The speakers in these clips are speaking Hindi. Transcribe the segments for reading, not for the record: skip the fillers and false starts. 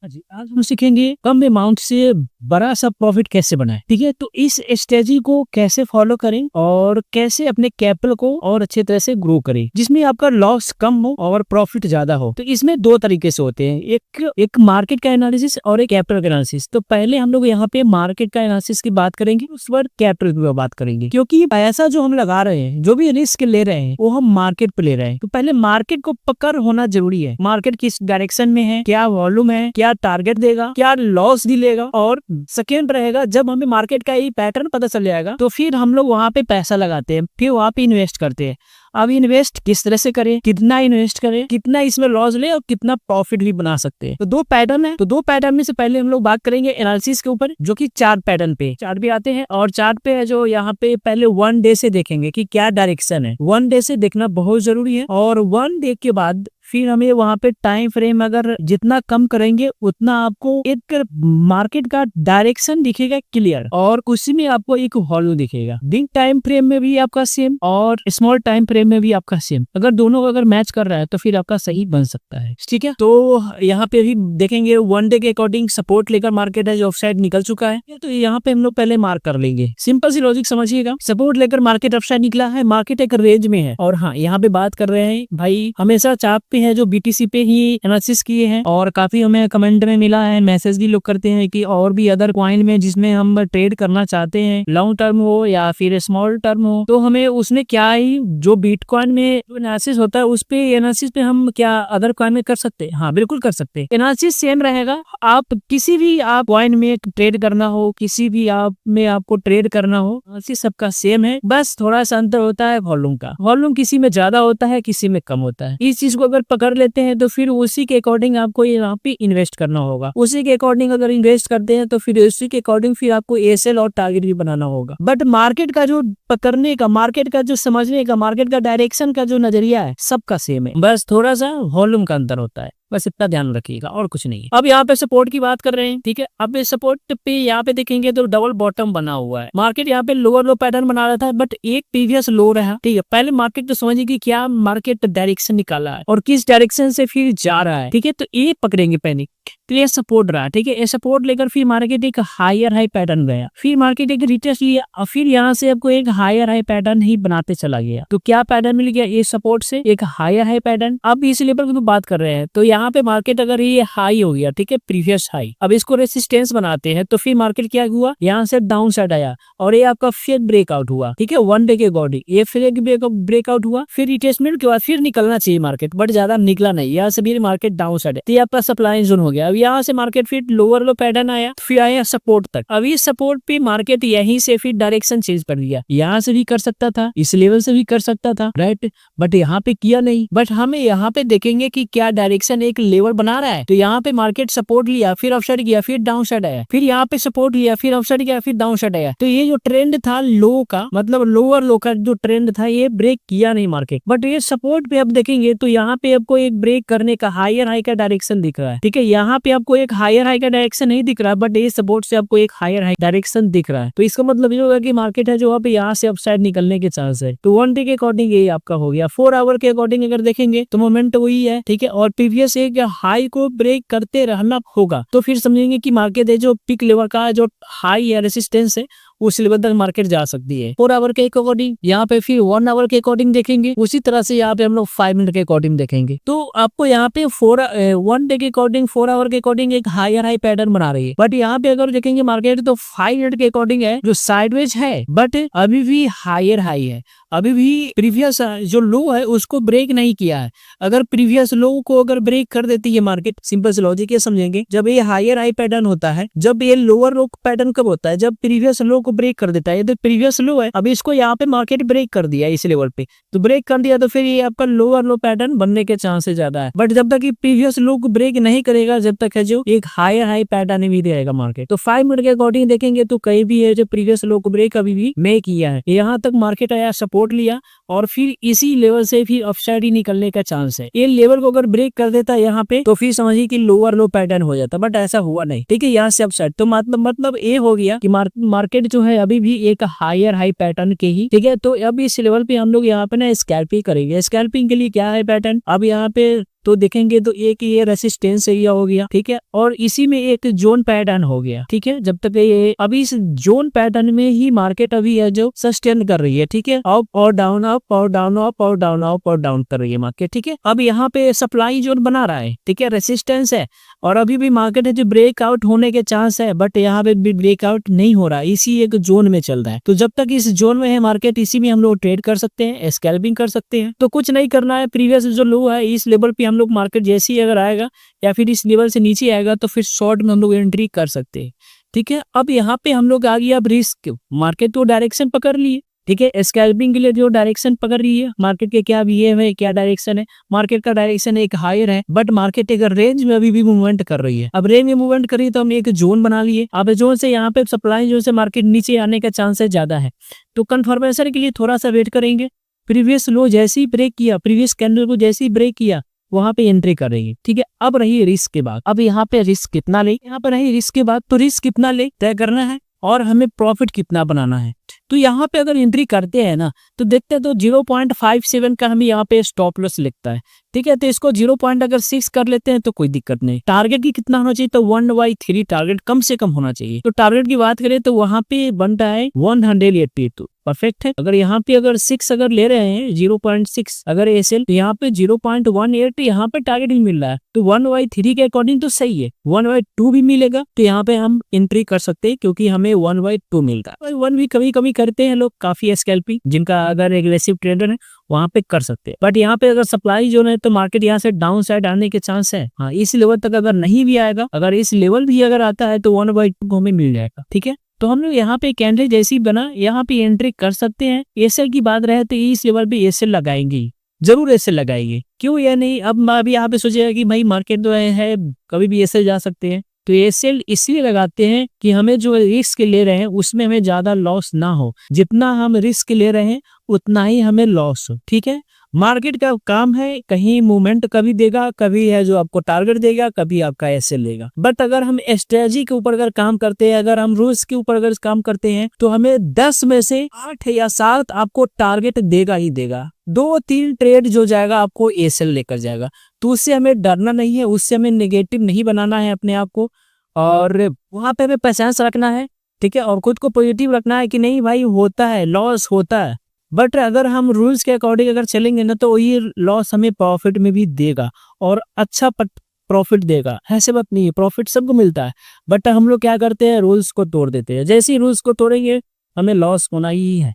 हाँ जी, आज हम सीखेंगे कम अमाउंट से बड़ा सा प्रॉफिट कैसे बनाएं। ठीक है, तो इस स्ट्रेटजी को कैसे फॉलो करें और कैसे अपने कैपिटल को और अच्छे तरह से ग्रो करें जिसमें आपका लॉस कम हो और प्रॉफिट ज्यादा हो। तो इसमें दो तरीके से होते हैं, एक मार्केट का एनालिसिस और एक कैपिटल का एनालिसिस। तो पहले हम लोग यहाँ पे मार्केट का एनालिसिस की बात करेंगे, उस पर कैपिटल की बात करेंगे, क्योंकि पैसा जो हम लगा रहे हैं, जो भी रिस्क ले रहे हैं, वो हम मार्केट पे ले रहे हैं। तो पहले मार्केट को पकड़ होना जरूरी है। मार्केट किस डायरेक्शन में है, क्या वॉल्यूम है, क्या टारगेट देगा, क्या लॉस दिलेगा। और सेकेंड रहेगा, जब हमें मार्केट का ये पैटर्न पता चल जाएगा तो फिर हम लोग वहां पे पैसा लगाते हैं, फिर वहां पे इन्वेस्ट करते हैं। अब इन्वेस्ट किस तरह से करें, कितना इन्वेस्ट करें, कितना इसमें लॉस ले और कितना प्रॉफिट भी बना सकते हैं। तो दो पैटर्न है, तो दो पैटर्न में से पहले हम लोग बात करेंगे एनालिसिस के ऊपर, जो कि चार्ट पैटर्न पे चार्ट भी आते हैं। और चार्ट पे है जो यहाँ पे पहले 1 डे से देखेंगे कि क्या डायरेक्शन है। 1 डे से देखना बहुत जरूरी है, और 1 डे के बाद फिर हमें वहां पे टाइम फ्रेम अगर जितना कम करेंगे उतना आपको एक मार्केट का डायरेक्शन दिखेगा क्लियर, और उसी में आपको एक वॉल्यूम दिखेगा। बिग टाइम फ्रेम में भी आपका सेम और स्मॉल टाइम फ्रेम में भी आपका सेम। अगर दोनों अगर मैच कर रहा है तो फिर आपका सही बन सकता है। ठीक है, तो यहाँ पे भी देखेंगे 1 डे के अकॉर्डिंग सपोर्ट लेकर मार्केट है जो ऑफ साइड निकल चुका है। तो यहाँ पे हम लोग पहले मार्क कर लेंगे। सिंपल सी लॉजिक समझिएगा, सपोर्ट लेकर मार्केट ऑफ साइड निकला है, मार्केट एक रेंज में है। और हाँ, यहाँ पे बात कर रहे हैं भाई, हमेशा चार्ट पे है जो बीटीसी पे ही एनालिसिस किए हैं, और काफी हमें कमेंट में मिला है, मैसेज भी लोग करते हैं कि और भी अदर कॉइन में जिसमें हम ट्रेड करना चाहते हैं, लॉन्ग टर्म हो या फिर स्मॉल टर्म हो, तो हमें उसमें क्या ही जो बिटकॉइन में जो एनालिसिस होता है उस पे एनालिसिस पे हम क्या अदर कॉइन में कर सकते हैं। हाँ, बिल्कुल कर सकते हैं। एनालिसिस सेम रहेगा। आप किसी भी आप कॉइन में ट्रेड करना हो, किसी भी आप में आपको ट्रेड करना हो, एनालिसिस सबका सेम है। बस थोड़ा सा अंतर होता है वॉल्यूम का। वॉल्यूम किसी में ज्यादा होता है, किसी में कम होता है। इस चीज को अगर पकड़ लेते हैं तो फिर उसी के अकॉर्डिंग आपको यहाँ पे इन्वेस्ट करना होगा। उसी के अकॉर्डिंग अगर इन्वेस्ट करते हैं तो फिर उसी के अकॉर्डिंग फिर आपको एसएल और टारगेट भी बनाना होगा। बट मार्केट का जो पकड़ने का, मार्केट का जो समझने का, मार्केट का डायरेक्शन का जो नजरिया है सबका सेम है, बस थोड़ा सा वॉल्यूम का अंतर होता है। बस इतना ध्यान रखिएगा और कुछ नहीं है। अब यहाँ पे सपोर्ट की बात कर रहे हैं, ठीक है। अब इस सपोर्ट पे यहाँ पे देखेंगे तो डबल बॉटम बना हुआ है। मार्केट यहाँ पे लोअर लो पैटर्न बना रहा था, बट एक प्रीवियस लो रहा। ठीक है, पहले मार्केट तो समझिए कि क्या मार्केट डायरेक्शन निकाला है और किस डायरेक्शन से फिर जा रहा है। ठीक है, तो ये पकड़ेंगे पहले, तो ये सपोर्ट रहा। ठीक है, ये सपोर्ट लेकर फिर मार्केट एक हायर हाई पैटर्न गया, फिर मार्केट एक रिटेस्ट लिया, और फिर यहाँ से आपको एक हायर हाई पैटर्न ही बनाते चला गया। तो क्या पैटर्न मिल गया, ये सपोर्ट से एक हायर हाई पैटर्न। अब इस लेवल की बात कर रहे हैं, तो यहाँ पे मार्केट अगर ये हाई हो गया, ठीक है, प्रीवियस हाई, अब इसको रेसिस्टेंस बनाते हैं, तो फिर मार्केट क्या हुआ, यहाँ से डाउन साइड आया और ये आपका फिर ब्रेकआउट हुआ। ठीक है, 1 डे के अकॉर्डिंग ये फिर ब्रेकआउट हुआ, फिर रिटेस्टमेंट के बाद फिर निकलना चाहिए मार्केट, बट ज्यादा निकला नहीं, यहाँ से भी मार्केट डाउन साइड है, तो ये आपका सप्लाई जोन हो गया। अब यहाँ से मार्केट फिर लोअर लो पैटर्न आया, फिर आया सपोर्ट तक। अब इस सपोर्ट पे मार्केट यहीं से फिर डायरेक्शन चेंज कर दिया, यहाँ से भी कर सकता था, इस लेवल से भी कर सकता था, राइट, बट यहाँ पे किया नहीं। बट हमें यहाँ पे देखेंगे कि क्या डायरेक्शन एक लेवल बना रहा है। तो यहाँ पे मार्केट सपोर्ट लिया, फिर अपसाइड गया, फिर डाउन साइड आया, फिर यहाँ पे सपोर्ट लिया, फिर अपसाइड गया, फिर डाउन साइड आया। तो ये जो ट्रेंड था लो का, मतलब लोअर लो का जो ट्रेंड था, ये ब्रेक किया नहीं मार्केट। बट ये सपोर्ट पे अब देखेंगे तो यहाँ पे आपको एक ब्रेक करने का हायर हाई का डायरेक्शन दिख रहा है। ठीक है, यहाँ पे आपको एक हायर हाई का डायरेक्शन नहीं दिख रहा, बट ये सपोर्ट से आपको एक हायर हाई डायरेक्शन दिख रहा है। तो इसका मतलब ये होगा कि मार्केट है जो अब यहाँ से अपसाइड निकलने के चांस है। तो 1 डे के अकॉर्डिंग ये आपका हो गया। 4 आवर के अकॉर्डिंग अगर देखेंगे तो मोमेंट वही है। ठीक है, और प्रीवियस एक हाई को ब्रेक करते रहना होगा, तो फिर समझेंगे कि मार्केट है जो पिक लेवल का जो हाई या रेसिस्टेंस है उस लेवल तक मार्केट जा सकती है। 4 आवर के अकॉर्डिंग यहाँ पे फिर 1 आवर के अकॉर्डिंग देखेंगे, उसी तरह से यहाँ पे हम लोग 5 मिनट के अकॉर्डिंग देखेंगे। तो आपको यहाँ पे 1 डे के अकॉर्डिंग 4 आवर के अकॉर्डिंग एक हायर हाई पैटर्न बना रही है। बट यहाँ पे अगर देखेंगे मार्केट तो 5 मिनट के अकॉर्डिंग है जो साइडवेज है, बट अभी भी हायर हाई है, अभी भी प्रीवियस जो लो है उसको ब्रेक नहीं किया है। अगर प्रीवियस लो को अगर ब्रेक कर देती है मार्केट, सिंपल से लॉजिक ये समझेंगे, जब ये हायर हाई पैटर्न होता है, जब ये लोअर लो पैटर्न कब होता है, जब प्रीवियस लो को ब्रेक कर देता है। तो प्रीवियस लो है, अभी इसको यहाँ पे मार्केट ब्रेक कर दिया इस लेवल पे, तो ब्रेक कर दिया तो फिर ये आपका लोअर लो पैटर्न बनने के चांसेस ज्यादा है। बट जब तक ये प्रीवियस लो को ब्रेक नहीं करेगा, जब तक है जो एक हायर हाई पैटर्न भी रहेगा मार्केट। तो 5 मिनट के अकॉर्डिंग देखेंगे तो कहीं भी है जो प्रीवियस लो को ब्रेक अभी भी नहीं किया है। यहाँ तक मार्केट आया, सपोर्ट लिया, और फिर इसी लेवल से फिर अपसाइड ही निकलने का चांस है। ये लेवल को अगर ब्रेक कर देता है यहाँ पे, तो फिर समझिए कि लोअर लो पैटर्न हो जाता, बट ऐसा हुआ नहीं। ठीक है, यहाँ से अपसाइड, तो मतलब ये हो गया कि मार्केट जो है अभी भी एक हायर हाई पैटर्न के ही। ठीक है, तो अब इस लेवल पे हम लोग यहाँ पे ना स्कैल्पिंग करेंगे। स्कैल्पिंग के लिए क्या है पैटर्न, अब यहाँ पे तो देखेंगे तो एक ये रेसिस्टेंस एरिया हो गया, ठीक है, और इसी में एक जोन पैटर्न हो गया, ठीक है। जब तक ये अभी इस जोन पैटर्न में ही मार्केट अभी है जो सस्टेन कर रही है, ठीक है, अप और डाउन, अप और डाउन, अप और डाउन, अप और डाउन कर रही है मार्केट, ठीक है। अब यहाँ पे सप्लाई जोन बना रहा है, ठीक है, रेसिस्टेंस है, और अभी भी मार्केट है जो ब्रेकआउट होने के चांस है, बट यहाँ पे भी ब्रेकआउट नहीं हो रहा, इसी एक जोन में चल रहा है। तो जब तक इस जोन में है मार्केट, इसी में हम लोग ट्रेड कर सकते हैं, स्कैल्पिंग कर सकते हैं। तो कुछ नहीं करना है, प्रीवियस जो लो है इस लेवल पे हम लोग मार्केट जैसे ही अगर आएगा या फिर इस लेवल से नीचे आएगा तो फिर शॉर्ट में हम लोग एंट्री कर सकते हैं, ठीक है। अब यहाँ पे हम लोग आ गया अब रिस्क, मार्केट तो डायरेक्शन पकड़ लिए, ठीक है, स्कैल्पिंग के लिए जो डायरेक्शन पकड़ रही है मार्केट के, क्या बिहेव है, क्या डायरेक्शन है, मार्केट का डायरेक्शन एक हायर है, बट मार्केट एक रेंज में अभी भी मूवमेंट कर रही है। अब रेंज में मूवमेंट कर रही है तो हमने एक जोन बना लिए, अब जोन से यहाँ पे सप्लाई जोन से मार्केट नीचे आने का चांसेस ज्यादा है, तो कंफर्मेशन के लिए थोड़ा सा वेट करेंगे। प्रीवियस लो जैसे ही ब्रेक किया, प्रीवियस कैंडल को जैसे ही ब्रेक किया, वहां पे एंट्री करेंगे, ठीक है। अब रही रिस्क के बाद, अब यहाँ पे रिस्क कितना ले, यहाँ पे रही रिस्क के बाद, तो रिस्क कितना ले तय करना है और हमें प्रॉफिट कितना बनाना है। तो यहाँ पे अगर एंट्री करते हैं ना तो देखते हैं तो 0.57 का हमें यहाँ पे स्टॉप लॉस लिखता है, ठीक है। तो इसको 0.6 कर लेते हैं तो कोई दिक्कत नहीं। टारगेट की कितना होना चाहिए, तो 1/3 टारगेट कम से कम होना चाहिए। तो टारगेट की बात करें तो वहां पे बनता है 182, परफेक्ट है। अगर यहाँ पे अगर 6 अगर ले रहे हैं 0.6 अगर एसएल, तो यहाँ पे 0.18 यहाँ पे टारगेट ही मिल रहा है, तो 1/3 के अकॉर्डिंग तो सही है। 1/2 भी मिलेगा तो यहाँ पे हम एंट्री कर सकते हैं, क्योंकि हमें 1/2 मिलता है। 1 भी कभी कभी करते हैं लोग, काफी स्कैल्पिंग जिनका अगर एग्रेसिव ट्रेडर है वहां पे कर सकते हैं। बट यहाँ पे अगर सप्लाई जोन है तो मार्केट यहाँ से डाउन साइड आने के चांस है। हाँ, इस लेवल तक अगर नहीं भी आएगा, अगर इस लेवल भी अगर आता है तो 1/2 हमें मिल जाएगा, ठीक है। तो हम लोग यहाँ पे कैंडल जैसी बना, यहाँ पे एंट्री कर सकते हैं। एसएल की बात रहे तो इस लेवल पे एसएल लगाएंगे, जरूर एसएल लगाएंगे, क्यों या नहीं। अब अभी यहाँ पे सोचेगा कि भाई मार्केट तो है कभी भी एसएल जा सकते हैं, तो एसएल इसलिए लगाते हैं कि हमें जो रिस्क ले रहे हैं उसमें हमें ज्यादा लॉस ना हो। जितना हम रिस्क ले रहे हैं उतना ही हमें लॉस हो, ठीक है। मार्केट का काम है कहीं मूवमेंट कभी देगा, कभी है जो आपको टारगेट देगा, कभी आपका एसएल लेगा। बट अगर हम स्ट्रेटजी के ऊपर अगर काम करते हैं, अगर हम रूल्स के ऊपर अगर काम करते हैं, तो हमें 10 में से 8 या 7 आपको टारगेट देगा ही देगा। 2-3 ट्रेड जो जाएगा आपको एसएल लेकर जाएगा, तो उससे हमें डरना नहीं है, उससे हमें नेगेटिव नहीं बनाना है अपने आप को, और वहां पे हमें पेशेंस रखना है, ठीक है, और खुद को पॉजिटिव रखना है कि नहीं भाई होता है, लॉस होता है, बट अगर हम रूल्स के अकॉर्डिंग अगर चलेंगे ना तो ये लॉस हमें प्रॉफिट में भी देगा और अच्छा प्रॉफिट देगा। ऐसे बात नहीं है, प्रॉफिट सबको मिलता है, बट हम लोग क्या करते हैं, रूल्स को तोड़ देते हैं। जैसे ही रूल्स को तोड़ेंगे हमें लॉस होना ही है।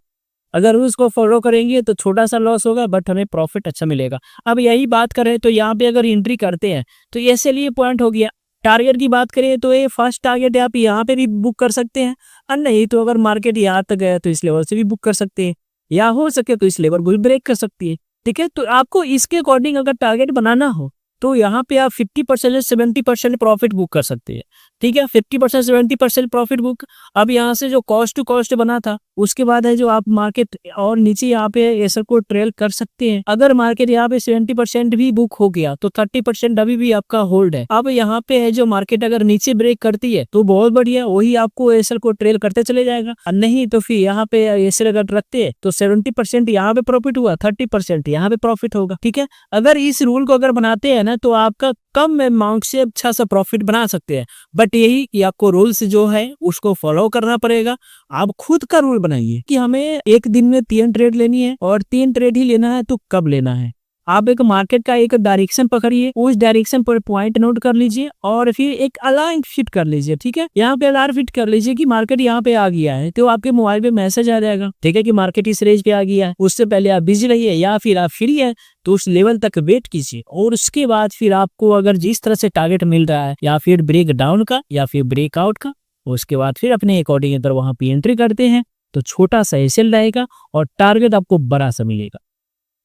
अगर रूल्स को फॉलो करेंगे तो छोटा सा लॉस होगा, बट हमें प्रॉफिट अच्छा मिलेगा। अब यही बात करें तो यहाँ पे अगर एंट्री करते हैं तो ऐसे लिए पॉइंट हो गया। टारगेट की बात करें तो ये फर्स्ट टारगेट आप यहाँ पे भी बुक कर सकते हैं, और नहीं तो अगर मार्केट यहाँ तक गया तो इस लेवल से भी बुक कर सकते हैं, या हो सके तो इस लेवल को भी ब्रेक कर सकती है, ठीक है। तो आपको इसके अकॉर्डिंग अगर टारगेट बनाना हो तो यहाँ पे आप 50% से 70% प्रॉफिट बुक कर सकते हैं, ठीक है। 50% 70% प्रॉफिट बुक। अब यहाँ से जो कॉस्ट टू कॉस्ट बना था उसके बाद है जो आप मार्केट और नीचे यहाँ पे एसएल को ट्रेल कर सकते हैं। अगर मार्केट यहाँ पे 70% भी बुक हो गया तो 30% अभी भी आपका होल्ड है। अब यहाँ पे है जो मार्केट अगर नीचे ब्रेक करती है तो बहुत बढ़िया, वही आपको एसएल को ट्रेल करते चले जाएगा, और नहीं तो फिर यहाँ पे एसएल अगर रखते हैं तो 70% यहाँ पे प्रॉफिट हुआ, 30% यहाँ पे प्रॉफिट होगा, ठीक है। अगर इस रूल को अगर बनाते हैं ना तो आपका कम अमाउंट से अच्छा सा प्रॉफिट बना सकते हैं, बट यही कि आपको रूल्स जो है उसको फॉलो करना पड़ेगा। आप खुद का रूल बनाइए कि हमें एक दिन में 3 ट्रेड लेनी है, और 3 ट्रेड ही लेना है तो कब लेना है। आप एक मार्केट का एक डायरेक्शन पकड़िए, उस डायरेक्शन पर पॉइंट नोट कर लीजिए और फिर एक अलार्म फिट कर लीजिए, ठीक है। यहाँ पे अलार्म फिट कर लीजिए कि मार्केट यहाँ पे आ गया है, तो आपके मोबाइल पे मैसेज आ जाएगा, ठीक है, कि मार्केट इस रेंज पे आ गया है। उससे पहले आप बिजी रहिए, या फिर आप फ्री है तो उस लेवल तक वेट कीजिए, और उसके बाद फिर आपको अगर जिस तरह से टारगेट मिल रहा है, या फिर ब्रेक डाउन का या फिर ब्रेकआउट का, उसके बाद फिर अपने अकॉर्डिंग अगर वहां पे एंट्री करते हैं तो छोटा सा एसएल रहेगा और टारगेट आपको बड़ा सा मिलेगा,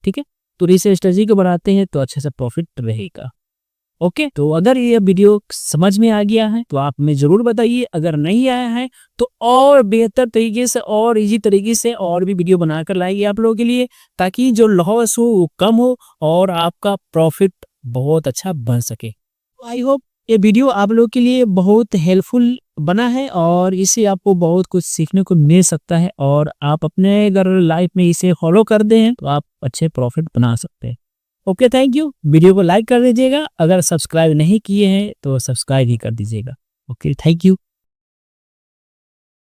ठीक है। तो इस स्ट्रेटजी को बनाते हैं तो अच्छे से प्रॉफिट रहेगा। ओके, तो अगर ये वीडियो समझ में आ गया है तो आप हमें जरूर बताइए, अगर नहीं आया है तो और बेहतर तरीके से और इजी तरीके से और भी वीडियो बनाकर लाएंगे आप लोगों के लिए, ताकि जो लॉस हो वो कम हो और आपका प्रॉफिट बहुत अच्छा बन सके। आई होप ये वीडियो आप लोग के लिए बहुत हेल्पफुल बना है और इससे आपको बहुत कुछ सीखने को मिल सकता है, और आप अपने अगर लाइफ में इसे फॉलो कर दें तो आप अच्छे प्रॉफिट बना सकते हैं। Okay, thank you. वीडियो को लाइक कर दीजिएगा, अगर सब्सक्राइब नहीं किए हैं तो सब्सक्राइब ही कर दीजिएगा। Okay, thank you.